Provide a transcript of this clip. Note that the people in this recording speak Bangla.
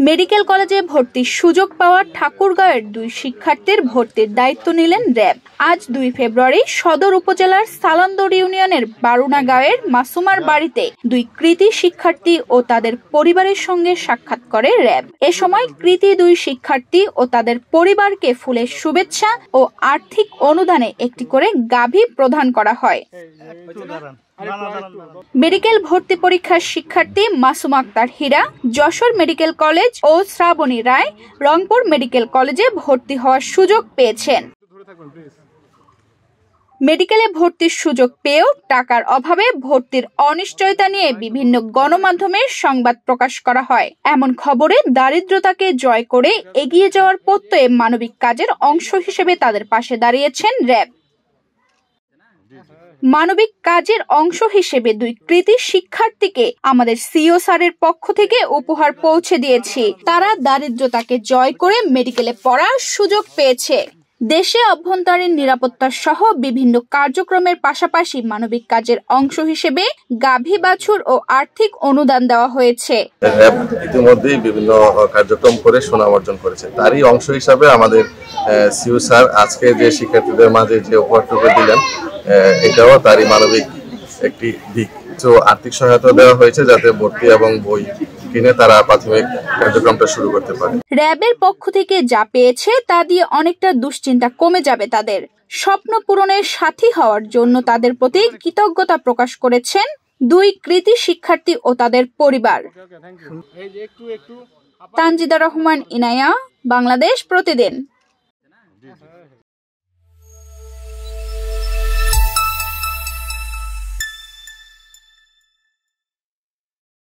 মেডিকেল কলেজে ভর্তির সুযোগ পাওয়া ঠাকুরগাঁওয়ের দুই শিক্ষার্থীর ভর্তির দায়িত্ব নিলেন র্যাব। আজ 2 ফেব্রুয়ারি সদর উপজেলার সালান্দর ইউনিয়নের বারুনা গাঁওয়ের মাসুমার বাড়িতে দুই কৃতী শিক্ষার্থী ও তাদের পরিবারের সঙ্গে সাক্ষাৎ করে র্যাব। এ সময় কৃতী দুই শিক্ষার্থী ও তাদের পরিবারকে ফুলের শুভেচ্ছা ও আর্থিক অনুদানে একটি করে গাভী প্রদান করা হয়। মেডিকেল ভর্তি পরীক্ষার শিক্ষার্থী মাসুম আক্তার হীরা যশোর মেডিকেল কলেজ ও শ্রাবণী রায় রংপুর মেডিকেল কলেজে ভর্তি হওয়ার সুযোগ পেয়েছেন। মেডিকেলে ভর্তির সুযোগ পেয়েও টাকার অভাবে ভর্তির অনিশ্চয়তা নিয়ে বিভিন্ন গণমাধ্যমে সংবাদ প্রকাশ করা হয়। এমন খবরে দারিদ্রতাকে জয় করে এগিয়ে যাওয়ার প্রত্যয়ে মানবিক কাজের অংশ হিসেবে তাদের পাশে দাঁড়িয়েছেন র্যাব। মানবিক কাজের অংশ হিসেবে দুই কৃতী শিক্ষার্থীকে আমাদের সিও স্যারের পক্ষ থেকে উপহার পৌঁছে দিয়েছি। তারা দারিদ্রতাকে জয় করে মেডিকেলে পড়ার সুযোগ পেয়েছে। দেশে অভ্যন্তরীণ নিরাপত্তা সহ বিভিন্ন কার্যক্রমের পাশাপাশি মানবিক কাজের অংশ হিসেবে গাভী বাছুর ও আর্থিক অনুদান দেওয়া হয়েছে। র্যাব ইতিমধ্যেই বিভিন্ন কার্যক্রম করে সুনাম অর্জন করেছে। তারই অংশ হিসাবে আমাদের সিও স্যার আজকে যে শিক্ষার্থীদের মাঝে যে উপহারটুকু দিলেন, এটাও তারই মানবিক একটি দিক। তো আর্থিক সহায়তা দেওয়া হয়েছে যাতে ভর্তি এবং বই কিনে তারা প্রাথমিক কার্যক্রমটা শুরু করতে পারে। র্যাবের পক্ষ থেকে যা পেয়েছে তা দিয়ে অনেকটা দুশ্চিন্তা কমে যাবে তাদের। স্বপ্ন পূরণের সাথী হওয়ার জন্য তাদের প্রতি কৃতজ্ঞতা প্রকাশ করেছেন দুই কৃতী শিক্ষার্থী ও তাদের পরিবার। তানজিদা রহমান ইনায়া, বাংলাদেশ প্রতিদিন।